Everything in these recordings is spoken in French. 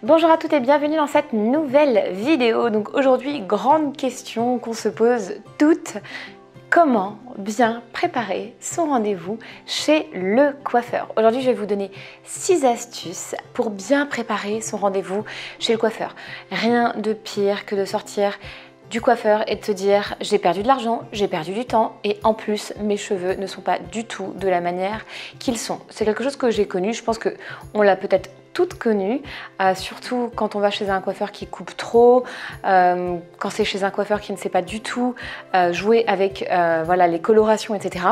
Bonjour à toutes et bienvenue dans cette nouvelle vidéo. Donc aujourd'hui, grande question qu'on se pose toutes. Comment bien préparer son rendez-vous chez le coiffeur? Aujourd'hui, je vais vous donner 6 astuces pour bien préparer son rendez-vous chez le coiffeur. Rien de pire que de sortir du coiffeur et de te dire j'ai perdu de l'argent, j'ai perdu du temps et en plus mes cheveux ne sont pas du tout de la manière qu'ils sont. C'est quelque chose que j'ai connu, je pense qu'on l'a peut-être toutes connues, surtout quand on va chez un coiffeur qui coupe trop, quand c'est chez un coiffeur qui ne sait pas du tout jouer avec voilà, les colorations, etc.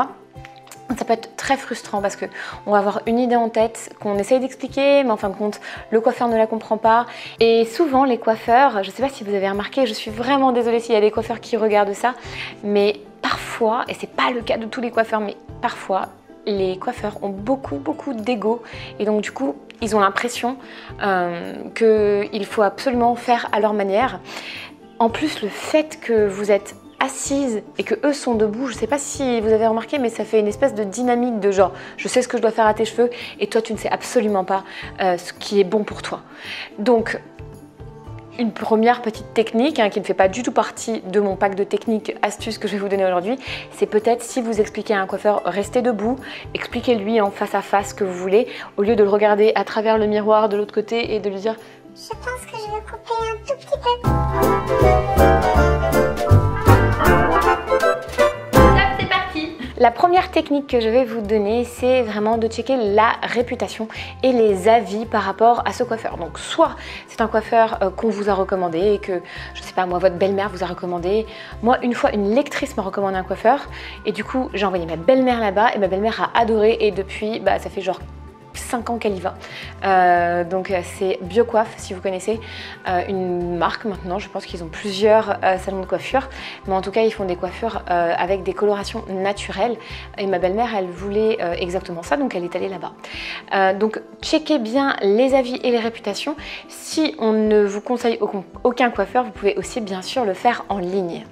Ça peut être très frustrant parce qu'on va avoir une idée en tête qu'on essaye d'expliquer, mais en fin de compte, le coiffeur ne la comprend pas. Et souvent, les coiffeurs, je ne sais pas si vous avez remarqué, je suis vraiment désolée s'il y a des coiffeurs qui regardent ça, mais parfois, et c'est pas le cas de tous les coiffeurs, mais parfois, les coiffeurs ont beaucoup d'ego et donc du coup ils ont l'impression qu'il faut absolument faire à leur manière. En plus, le fait que vous êtes assise et que eux sont debout, je sais pas si vous avez remarqué, mais ça fait une espèce de dynamique de genre je sais ce que je dois faire à tes cheveux et toi tu ne sais absolument pas ce qui est bon pour toi. Donc une première petite technique qui ne fait pas du tout partie de mon pack de techniques astuces que je vais vous donner aujourd'hui, c'est peut-être si vous expliquez à un coiffeur, restez debout, expliquez-lui en face à face ce que vous voulez, au lieu de le regarder à travers le miroir de l'autre côté et de lui dire « Je pense que je vais couper un tout petit peu ». La première technique que je vais vous donner, c'est vraiment de checker la réputation et les avis par rapport à ce coiffeur. Donc soit c'est un coiffeur qu'on vous a recommandé et que, je sais pas moi, votre belle-mère vous a recommandé. Moi, une fois, une lectrice m'a recommandé un coiffeur et du coup, j'ai envoyé ma belle-mère là-bas et ma belle-mère a adoré et depuis, ça fait genre 5 ans qu'elle y va. Donc c'est Biocoiffe, si vous connaissez, une marque maintenant. Je pense qu'ils ont plusieurs salons de coiffure, mais en tout cas ils font des coiffures avec des colorations naturelles et ma belle-mère elle voulait exactement ça, donc elle est allée là-bas. Donc checkez bien les avis et les réputations. Si on ne vous conseille aucun coiffeur, vous pouvez aussi bien sûr le faire en ligne.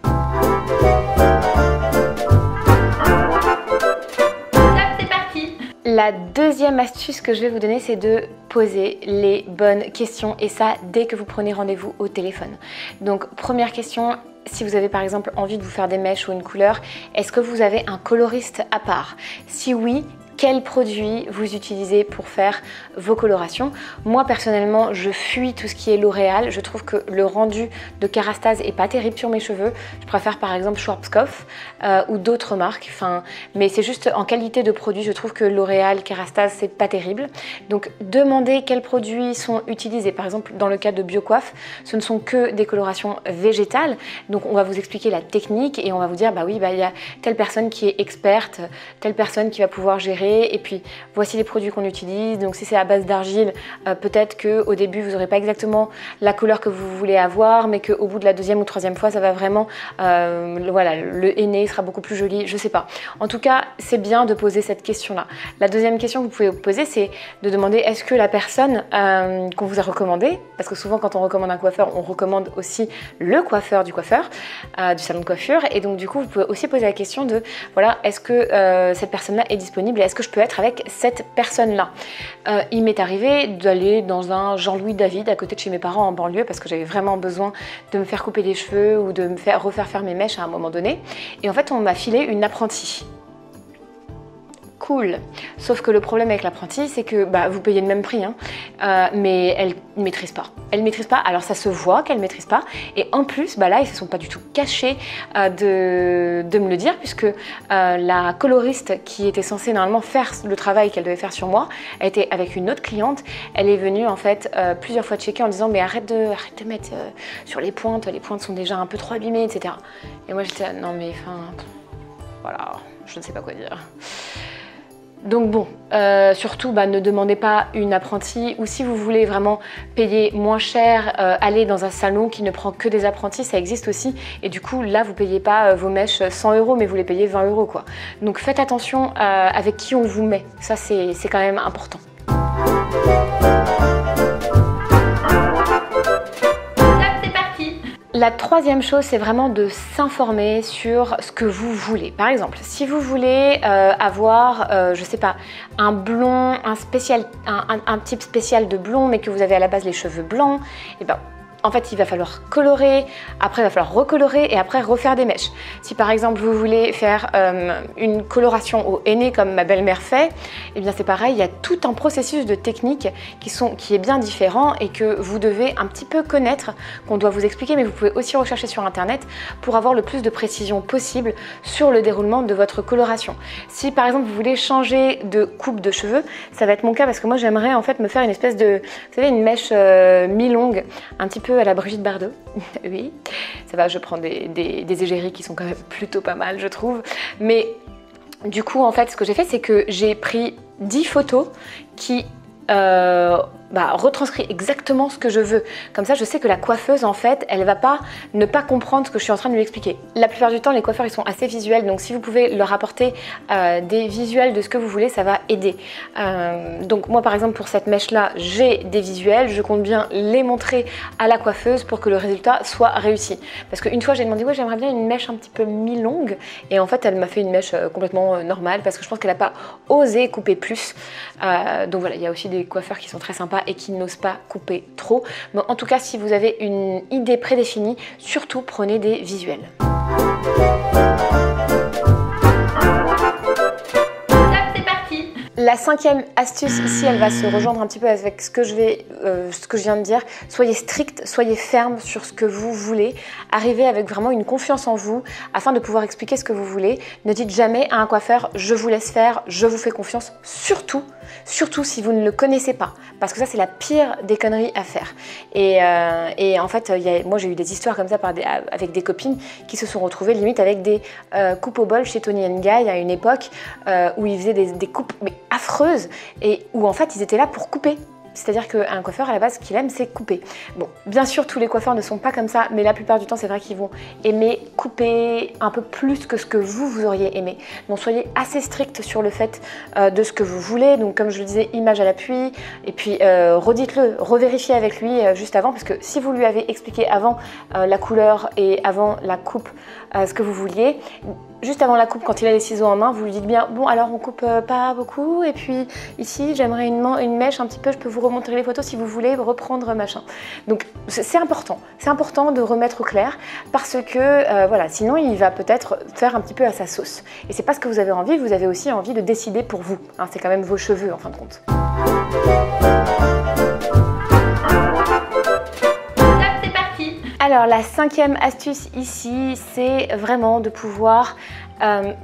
La deuxième astuce que je vais vous donner, c'est de poser les bonnes questions et ça dès que vous prenez rendez-vous au téléphone. Donc première question, si vous avez par exemple envie de vous faire des mèches ou une couleur, est-ce que vous avez un coloriste à part? Si oui, quels produits vous utilisez pour faire vos colorations? Moi personnellement, je fuis tout ce qui est L'Oréal. Je trouve que le rendu de Kérastase est pas terrible sur mes cheveux. Je préfère par exemple Schwarzkopf ou d'autres marques. Mais c'est juste en qualité de produit, je trouve que L'Oréal, Kérastase, c'est pas terrible. Donc demandez quels produits sont utilisés. Par exemple, dans le cas de Biocoiffe, ce ne sont que des colorations végétales. Donc on va vous expliquer la technique et on va vous dire il y a telle personne qui est experte, telle personne qui va pouvoir gérer. Et puis voici les produits qu'on utilise. Donc si c'est à base d'argile, peut-être qu'au début vous n'aurez pas exactement la couleur que vous voulez avoir, mais qu'au bout de la deuxième ou troisième fois ça va vraiment, voilà, le henné sera beaucoup plus joli, je sais pas. En tout cas, c'est bien de poser cette question-là. La deuxième question que vous pouvez vous poser, c'est de demander est-ce que la personne qu'on vous a recommandée, parce que souvent quand on recommande un coiffeur, on recommande aussi le coiffeur du coiffeur, du salon de coiffure, et donc du coup vous pouvez aussi poser la question de voilà, est-ce que cette personne-là est disponible et est-ce que je peux être avec cette personne-là. Il m'est arrivé d'aller dans un Jean-Louis David à côté de chez mes parents en banlieue parce que j'avais vraiment besoin de me faire couper les cheveux ou de me refaire faire mes mèches à un moment donné. Et en fait, on m'a filé une apprentie. Cool. Sauf que le problème avec l'apprenti, c'est que vous payez le même prix, mais elle ne maîtrise pas. Elle ne maîtrise pas, alors ça se voit qu'elle ne maîtrise pas. Et en plus, là, ils ne se sont pas du tout cachés de me le dire, puisque la coloriste qui était censée normalement faire le travail qu'elle devait faire sur moi, elle était avec une autre cliente. Elle est venue en fait plusieurs fois checker en disant mais arrête de mettre sur les pointes sont déjà un peu trop abîmées, etc. Et moi j'étais non mais voilà, je ne sais pas quoi dire. Donc bon, surtout ne demandez pas une apprentie ou si vous voulez vraiment payer moins cher, allez dans un salon qui ne prend que des apprentis, ça existe aussi et du coup là vous payez pas vos mèches 100 € mais vous les payez 20 € quoi. Donc faites attention avec qui on vous met, ça c'est quand même important. La troisième chose, c'est vraiment de s'informer sur ce que vous voulez. Par exemple, si vous voulez avoir, je sais pas, un blond, un type spécial de blond, mais que vous avez à la base les cheveux blancs, et ben en fait, il va falloir colorer, après il va falloir recolorer et après refaire des mèches. Si par exemple vous voulez faire une coloration au henné comme ma belle-mère fait, eh bien c'est pareil, il y a tout un processus de technique qui est bien différent et que vous devez un petit peu connaître, qu'on doit vous expliquer, mais vous pouvez aussi rechercher sur internet pour avoir le plus de précision possible sur le déroulement de votre coloration. Si par exemple vous voulez changer de coupe de cheveux, ça va être mon cas parce que moi j'aimerais en fait me faire une espèce de, vous savez, une mèche mi-longue, un petit peu à la Brigitte Bardot. Oui, ça va, je prends des égéries qui sont quand même plutôt pas mal, je trouve. Mais du coup, en fait, ce que j'ai fait, c'est que j'ai pris 10 photos qui retranscrit exactement ce que je veux. Comme ça, je sais que la coiffeuse, en fait, elle va pas ne pas comprendre ce que je suis en train de lui expliquer. La plupart du temps, les coiffeurs, ils sont assez visuels, donc si vous pouvez leur apporter des visuels de ce que vous voulez, ça va aider. Donc moi, par exemple, pour cette mèche-là, j'ai des visuels, je compte bien les montrer à la coiffeuse pour que le résultat soit réussi. Parce qu'une fois, j'ai demandé, ouais, j'aimerais bien une mèche un petit peu mi-longue, et en fait, elle m'a fait une mèche complètement normale, parce que je pense qu'elle n'a pas osé couper plus. Donc voilà, il y a aussi des coiffeurs qui sont très sympas et qui n'osent pas couper trop. Mais en tout cas, si vous avez une idée prédéfinie, surtout prenez des visuels. La cinquième astuce ici, elle va se rejoindre un petit peu avec ce que je viens de dire. Soyez strict, soyez ferme sur ce que vous voulez. Arrivez avec vraiment une confiance en vous afin de pouvoir expliquer ce que vous voulez. Ne dites jamais à un coiffeur « je vous laisse faire, je vous fais confiance ». Surtout si vous ne le connaissez pas. Parce que ça, c'est la pire des conneries à faire. Et en fait, moi j'ai eu des histoires comme ça avec des copines qui se sont retrouvées limite avec des coupes au bol chez Tony & Guy à une époque où ils faisaient des coupes mais affreuses et où en fait ils étaient là pour couper. C'est-à-dire qu'un coiffeur, à la base, ce qu'il aime, c'est couper. Bon, bien sûr, tous les coiffeurs ne sont pas comme ça, mais la plupart du temps, c'est vrai qu'ils vont aimer couper un peu plus que ce que vous auriez aimé. Donc, soyez assez strict sur le fait de ce que vous voulez. Donc, comme je le disais, image à l'appui. Et puis, redites-le, revérifiez avec lui juste avant, parce que si vous lui avez expliqué avant la couleur et avant la coupe ce que vous vouliez, juste avant la coupe, quand il a les ciseaux en main, vous lui dites bien « Bon, alors on coupe pas beaucoup, et puis ici, j'aimerais une mèche un petit peu, je peux vous remontrer les photos si vous voulez reprendre machin. » Donc, c'est important de remettre au clair, parce que, voilà, sinon, il va peut-être faire un petit peu à sa sauce. Et c'est pas ce que vous avez envie, vous avez aussi envie de décider pour vous. Hein, c'est quand même vos cheveux, en fin de compte. Alors la cinquième astuce ici, c'est vraiment de pouvoir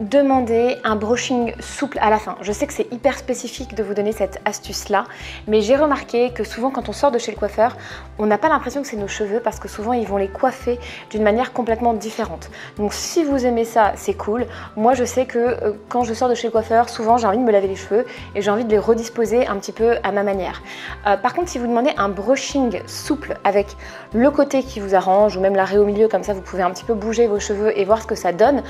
demander un brushing souple à la fin. Je sais que c'est hyper spécifique de vous donner cette astuce-là, mais j'ai remarqué que souvent quand on sort de chez le coiffeur, on n'a pas l'impression que c'est nos cheveux parce que souvent ils vont les coiffer d'une manière complètement différente. Donc si vous aimez ça, c'est cool. Moi je sais que quand je sors de chez le coiffeur, souvent j'ai envie de me laver les cheveux et j'ai envie de les redisposer un petit peu à ma manière. Par contre, si vous demandez un brushing souple avec le côté qui vous arrange ou même l'arrêt au milieu, comme ça vous pouvez un petit peu bouger vos cheveux et voir ce que ça donne,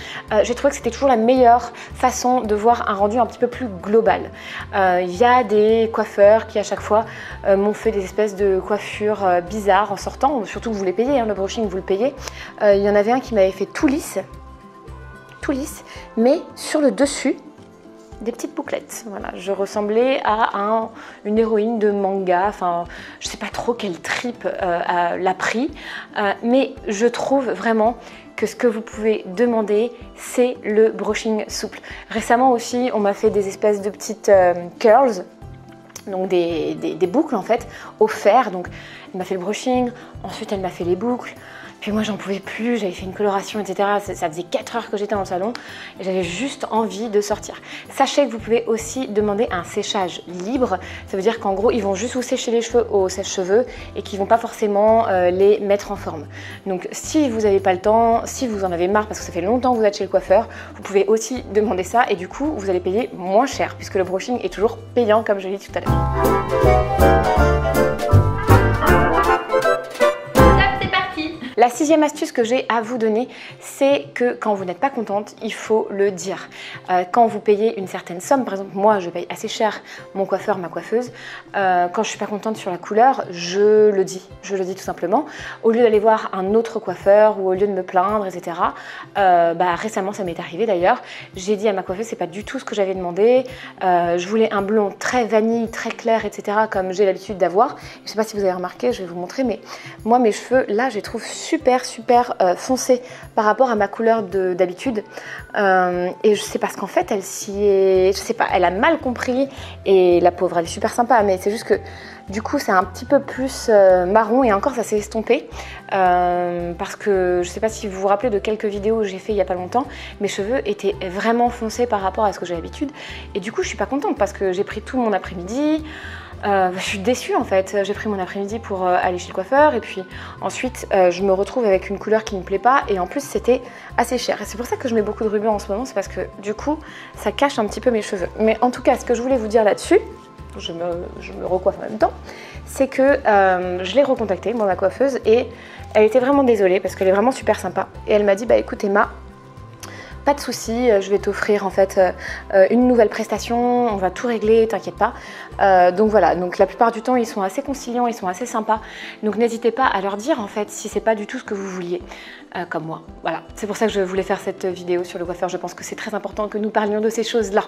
j'ai trouvé que c'était toujours la meilleure façon de voir un rendu un petit peu plus global. Il y a des coiffeurs qui à chaque fois m'ont fait des espèces de coiffures bizarres en sortant, surtout que vous les payez, hein, le brushing vous le payez. Il y en avait un qui m'avait fait tout lisse, mais sur le dessus, des petites bouclettes. Voilà, je ressemblais à une héroïne de manga, enfin je sais pas trop quel trip l'a pris, mais je trouve vraiment que ce que vous pouvez demander, c'est le brushing souple. Récemment aussi, on m'a fait des espèces de petites curls, donc des boucles en fait, au fer. Donc elle m'a fait le brushing, ensuite elle m'a fait les boucles. Puis moi j'en pouvais plus, j'avais fait une coloration, etc. Ça faisait 4 heures que j'étais dans le salon et j'avais juste envie de sortir. Sachez que vous pouvez aussi demander un séchage libre. Ça veut dire qu'en gros ils vont juste vous sécher les cheveux au sèche-cheveux et qu'ils ne vont pas forcément les mettre en forme. Donc si vous n'avez pas le temps, si vous en avez marre parce que ça fait longtemps que vous êtes chez le coiffeur, vous pouvez aussi demander ça et du coup vous allez payer moins cher puisque le brushing est toujours payant comme je l'ai dit tout à l'heure. La 6e astuce que j'ai à vous donner, c'est que quand vous n'êtes pas contente, il faut le dire. Quand vous payez une certaine somme, par exemple moi je paye assez cher mon coiffeur, ma coiffeuse, quand je suis pas contente sur la couleur, je le dis tout simplement. Au lieu d'aller voir un autre coiffeur ou au lieu de me plaindre, etc. Récemment ça m'est arrivé d'ailleurs, j'ai dit à ma coiffeuse c'est pas du tout ce que j'avais demandé, je voulais un blond très vanille, très clair, etc. comme j'ai l'habitude d'avoir. Je sais pas si vous avez remarqué, je vais vous montrer, mais moi mes cheveux là je les trouve super foncés par rapport à ma couleur d'habitude, et je sais parce qu'en fait elle s'y est, je sais pas, elle a mal compris, et la pauvre elle est super sympa, mais c'est juste que du coup c'est un petit peu plus marron, et encore ça s'est estompé parce que je sais pas si vous vous rappelez de quelques vidéos que j'ai fait il y a pas longtemps, mes cheveux étaient vraiment foncés par rapport à ce que j'ai l'habitude, et du coup je suis pas contente parce que j'ai pris tout mon après-midi. Je suis déçue en fait, j'ai pris mon après-midi pour aller chez le coiffeur, et puis ensuite je me retrouve avec une couleur qui ne me plaît pas, et en plus c'était assez cher, et c'est pour ça que je mets beaucoup de rubans en ce moment, c'est parce que du coup ça cache un petit peu mes cheveux. Mais en tout cas ce que je voulais vous dire là-dessus, je me recoiffe en même temps, c'est que je l'ai recontactée, moi ma coiffeuse, et elle était vraiment désolée parce qu'elle est vraiment super sympa, et elle m'a dit bah écoute Emma, pas de souci, je vais t'offrir en fait une nouvelle prestation, on va tout régler, t'inquiète pas. Donc voilà, donc la plupart du temps ils sont assez conciliants, ils sont assez sympas. Donc n'hésitez pas à leur dire en fait si c'est pas du tout ce que vous vouliez, comme moi. Voilà, c'est pour ça que je voulais faire cette vidéo sur le coiffeur. Je pense que c'est très important que nous parlions de ces choses-là.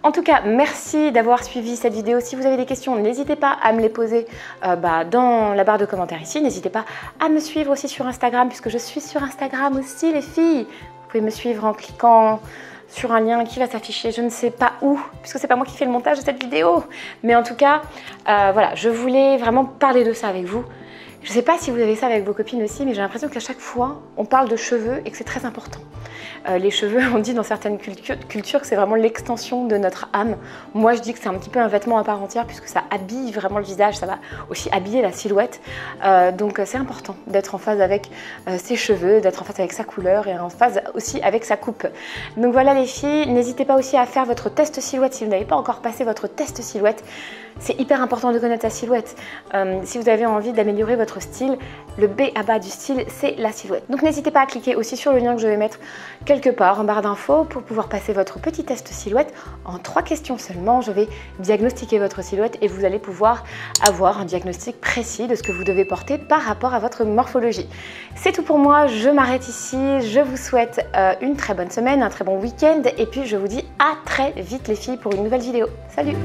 En tout cas, merci d'avoir suivi cette vidéo. Si vous avez des questions, n'hésitez pas à me les poser dans la barre de commentaires ici. N'hésitez pas à me suivre aussi sur Instagram, puisque je suis sur Instagram aussi les filles. Vous pouvez me suivre en cliquant sur un lien qui va s'afficher, je ne sais pas où, puisque c'est pas moi qui fais le montage de cette vidéo. Mais en tout cas, voilà, je voulais vraiment parler de ça avec vous. Je ne sais pas si vous avez ça avec vos copines aussi, mais j'ai l'impression qu'à chaque fois, on parle de cheveux et que c'est très important. Les cheveux, on dit dans certaines cultures que c'est vraiment l'extension de notre âme. Moi, je dis que c'est un petit peu un vêtement à part entière, puisque ça habille vraiment le visage, ça va aussi habiller la silhouette. Donc c'est important d'être en phase avec ses cheveux, d'être en phase avec sa couleur, et en phase aussi avec sa coupe. Donc voilà les filles, n'hésitez pas aussi à faire votre test silhouette si vous n'avez pas encore passé votre test silhouette. C'est hyper important de connaître sa silhouette. Si vous avez envie d'améliorer votre style, le B à bas du style, c'est la silhouette. Donc n'hésitez pas à cliquer aussi sur le lien que je vais mettre quelque part en barre d'infos pour pouvoir passer votre petit test silhouette. En 3 questions seulement, je vais diagnostiquer votre silhouette et vous allez pouvoir avoir un diagnostic précis de ce que vous devez porter par rapport à votre morphologie. C'est tout pour moi, je m'arrête ici. Je vous souhaite une très bonne semaine, un très bon week-end, et puis je vous dis à très vite les filles pour une nouvelle vidéo. Salut!